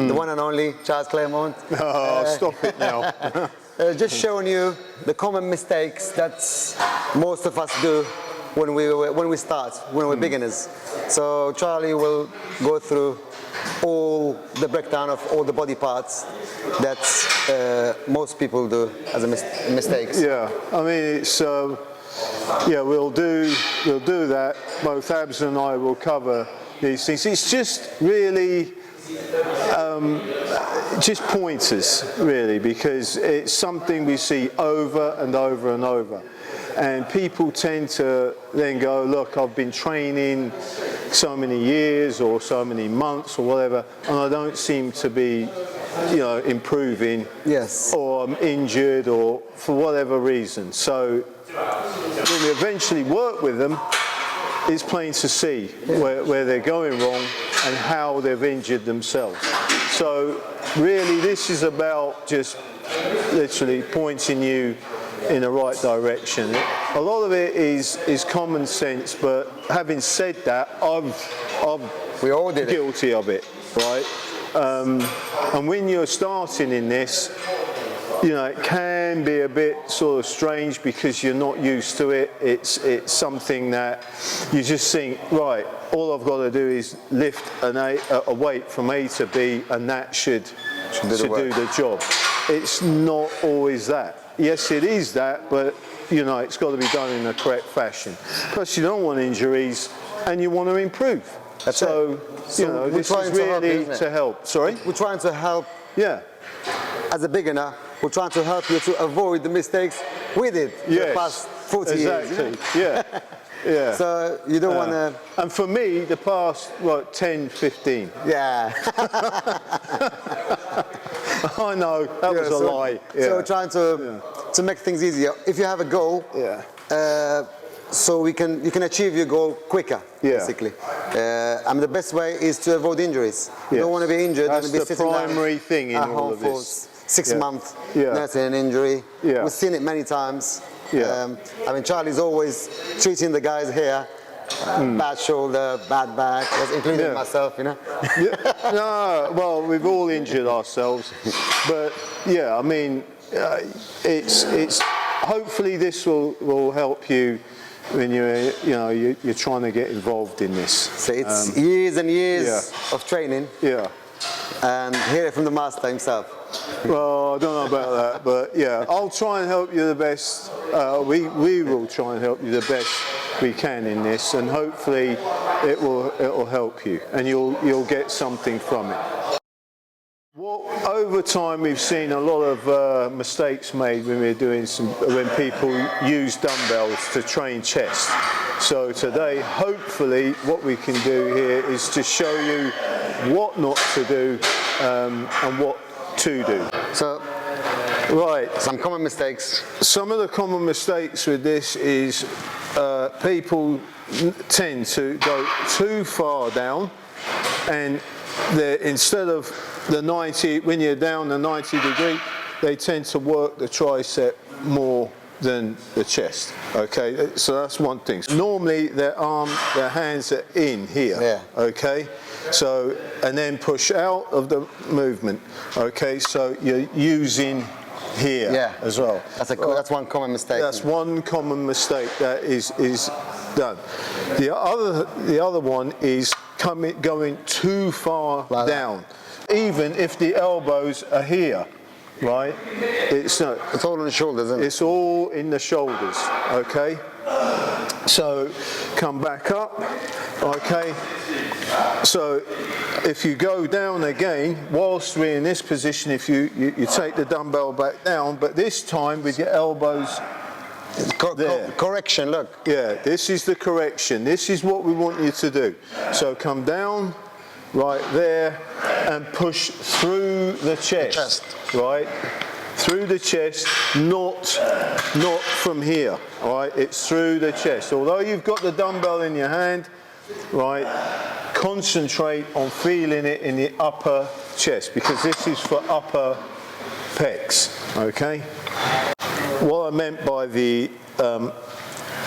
the one and only Charles Clairmonte. Oh, stop it now. Just showing you the common mistakes that most of us do when we start, when we're beginners. So Charlie will go through all the breakdown of all the body parts that most people do as a mistakes. Yeah, I mean it's yeah, we'll do that. Both Abs and I will cover these things. It's just really just pointers, really, because it's something we see over and over and over. And people tend to then go, look, I've been training so many years or so many months or whatever, and I don't seem to be, you know, improving. Yes. Or I'm injured or for whatever reason. So when we eventually work with them, it's plain to see where they're going wrong and how they've injured themselves. So really this is about just literally pointing you in the right direction. A lot of it is common sense, but having said that, We all did guilty of it, right? And when you're starting in this, you know, it can be a bit sort of strange because you're not used to it. It's something that you just think, right, all I've got to do is lift a weight from A to B, and that should do the job. It's not always that. Yes, it is that, but you know, it's got to be done in the correct fashion. Plus, you don't want injuries, and you want to improve. That's so you know, this is really to help. Sorry? We're trying to help. Yeah. As a beginner, we're trying to help you to avoid the mistakes we did the past 40 years. Exactly. Yeah. Yeah. So you don't want to. And for me, the past, what, 10, 15. Yeah. I know, that was a lie. Yeah. So we're trying to make things easier. If you have a goal, so you can achieve your goal quicker, basically. I mean, the best way is to avoid injuries. You don't want to be injured. That's and be the sitting primary thing in all of this. 6 months, nursing an injury. Yeah. We've seen it many times. Yeah. I mean, Charlie's always treating the guys here, bad shoulder, bad back, including myself, you know. No, well, we've all injured ourselves, but yeah, I mean, it's hopefully this will help you when you're trying to get involved in this. So it's years and years of training. Yeah. And hear it from the master himself. Well, I don't know about that, but yeah, I'll try and help you the best. We will try and help you the best we can in this, and hopefully it will help you, and you'll get something from it. Well, over time we've seen a lot of mistakes made when when people use dumbbells to train chest. So today, hopefully, what we can do here is to show you what not to do and what to do. So, some common mistakes. Some of the common mistakes with this is people tend to go too far down, and instead of the 90, when you're down the 90 degree, they tend to work the tricep more than the chest. Okay, so that's one thing. Normally their hands are in here. Okay, so and then push out of the movement. Okay, so you're using here as well. That's one common mistake. That's one common mistake that is done. The other one is going too far down. Even if the elbows are here, right? It's all in the shoulders, isn't it? It's all in the shoulders, okay? So come back up, okay? So if you go down again, whilst we're in this position, if you take the dumbbell back down, but this time with your elbows there. Correction, look. Yeah, this is the correction. This is what we want you to do. So come down, right there, and push through the chest. Right? Through the chest, not from here, all right? It's through the chest. Although you've got the dumbbell in your hand, right, concentrate on feeling it in the upper chest, because this is for upper pecs, okay? What I meant by the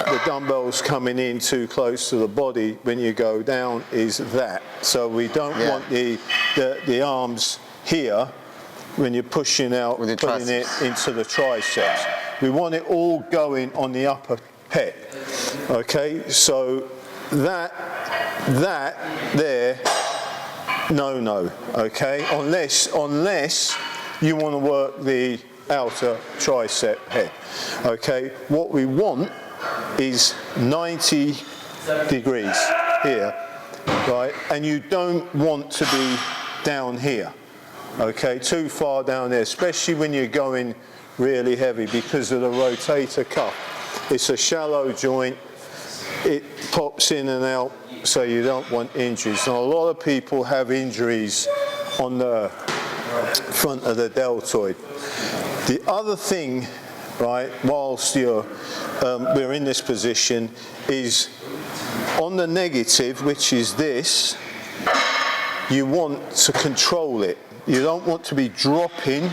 the dumbbells coming in too close to the body when you go down is that. So we don't want the arms here when you're pushing out, putting it into the triceps. We want it all going on the upper pec. Okay, so that there, no, okay, unless you want to work the outer tricep head. Okay, what we want is 90 degrees here, right, and you don't want to be down here, okay, too far down there, especially when you're going really heavy because of the rotator cuff. It's a shallow joint, it pops in and out, so you don't want injuries. Now, a lot of people have injuries on the front of the deltoid. The other thing, right, whilst we're in this position, is on the negative, which is this, you want to control it. You don't want to be dropping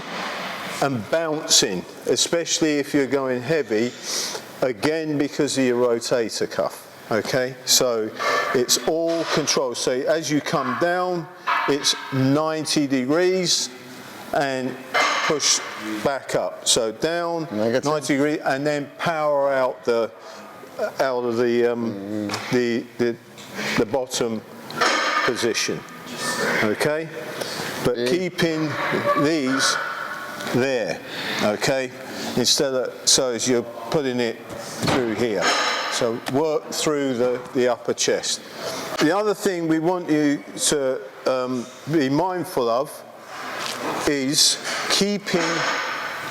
and bouncing, especially if you're going heavy, again because of your rotator cuff. Okay, so it's all controlled. So as you come down, it's 90 degrees and push back up. So down, 90 degrees, and then power out the bottom position. Okay, but keeping these there. Okay, instead of so as you're putting it through here. So work through the upper chest. The other thing we want you to be mindful of is keeping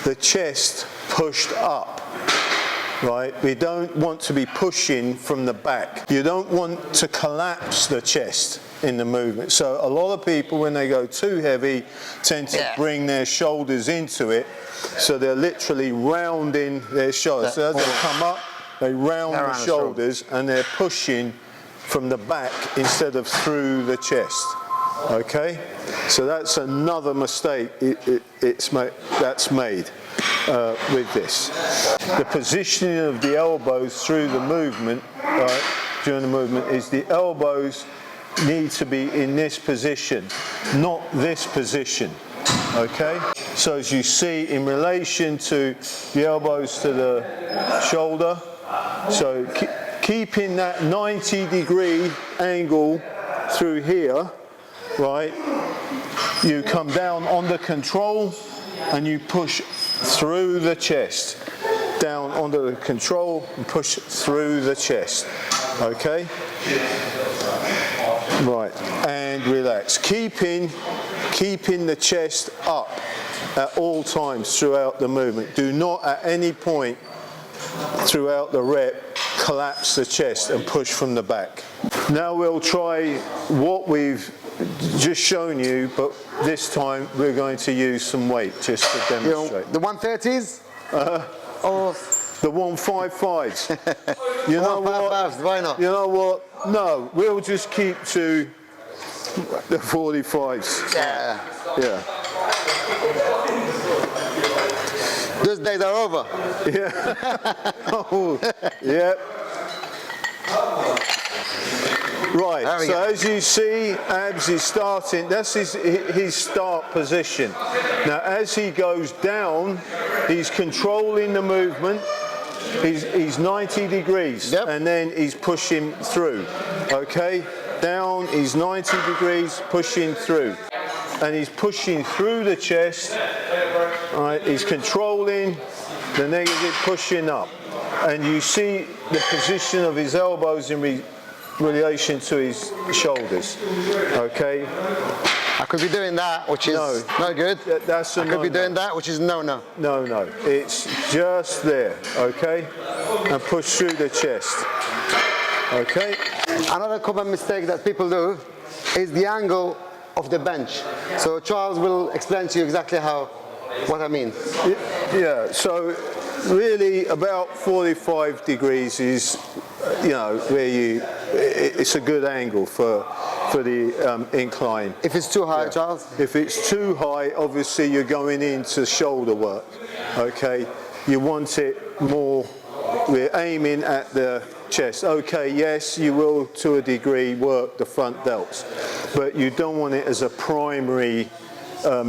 the chest pushed up, right? We don't want to be pushing from the back. You don't want to collapse the chest in the movement. So a lot of people, when they go too heavy, tend to bring their shoulders into it. So they're literally rounding their shoulders. So as they come up, they round the shoulders and they're pushing from the back instead of through the chest. Okay? So that's another mistake that's made with this. The positioning of the elbows through the movement, during the movement, is the elbows need to be in this position, not this position. Okay? So as you see, in relation to the elbows to the shoulder, so keeping that 90-degree angle through here, right, you come down on the control and you push through the chest, down onto the control and push through the chest, okay? Right, and relax. Keeping the chest up at all times throughout the movement. Do not at any point throughout the rep collapse the chest and push from the back. Now we'll try what we've just shown you, but this time we're going to use some weight just to demonstrate. The 130s? Or the 155s. You know what? Why not? You know what? No, we'll just keep to the 45s. Yeah. Yeah. Those days are over. Yeah. Oh, yeah. Right, so as you see, Abs is starting, that's his start position. Now as he goes down, he's controlling the movement, he's 90 degrees, and then he's pushing through, okay? Down, he's 90 degrees, pushing through. And he's pushing through the chest, right? He's controlling the negative, pushing up. And you see the position of his elbows in relation to his shoulders, okay? I could be doing that, which is no good. That's a I could be doing that, which is no. No, it's just there, okay? And push through the chest, okay? Another common mistake that people do is the angle of the bench. So Charles will explain to you exactly what I mean. Yeah, so really about 45 degrees is, where it's a good angle for the incline. If it's too high, Charles? If it's too high, obviously you're going into shoulder work, okay? You want it more we're aiming at the chest. Okay, yes, you will to a degree work the front delts, but you don't want it as a primary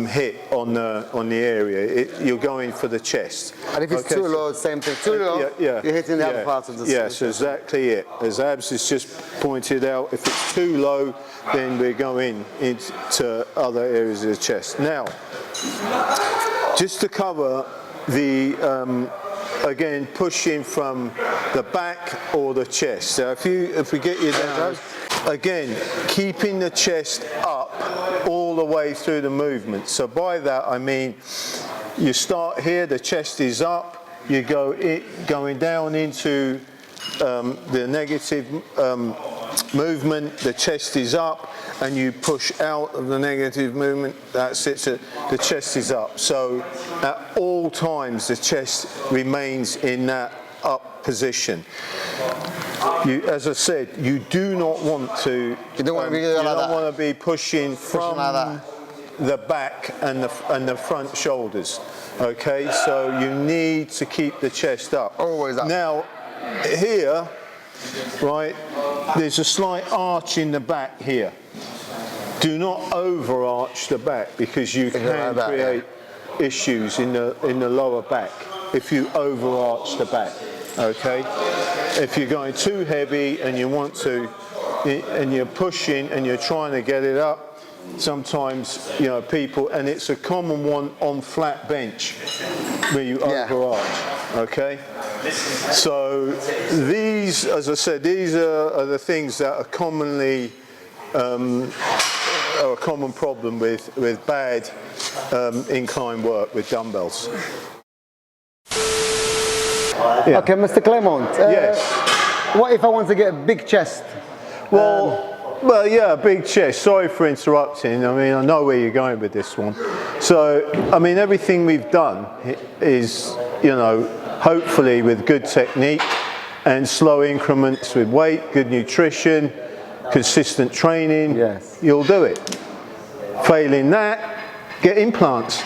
hit on the area. You're going for the chest. And if it's too low, same thing. Too low, you're hitting the other parts of the Yes, exactly it. As Abs has just pointed out, if it's too low, then we're going into other areas of the chest. Now, just to cover the, again, pushing from the back or the chest. So if we get you down, again, keeping the chest up all the way through the movement. So by that I mean you start here, the chest is up, you go going down into the negative movement, the chest is up, and you push out of the negative movement. That's it, so the chest is up. So at all times the chest remains in that up position. As I said, you do not want to. You don't want to be pushing from the back and the front shoulders. Okay, so you need to keep the chest up. Always up. Now, here, right, there's a slight arch in the back here. Do not overarch the back because you can create issues in the lower back if you overarch the back. Okay, if you're going too heavy and you want to, and you're pushing and you're trying to get it up, sometimes people, and it's a common one on flat bench where you overarch. Okay, so these, as I said, these are the things that are commonly are a common problem with bad incline work with dumbbells. Yeah. Okay, Mr. Clairmonte. Yes. What if I want to get a big chest? Well, yeah, big chest. Sorry for interrupting. I mean, I know where you're going with this one. So, I mean, everything we've done is, hopefully with good technique and slow increments with weight, good nutrition, consistent training. Yes. You'll do it. Failing that, get implants.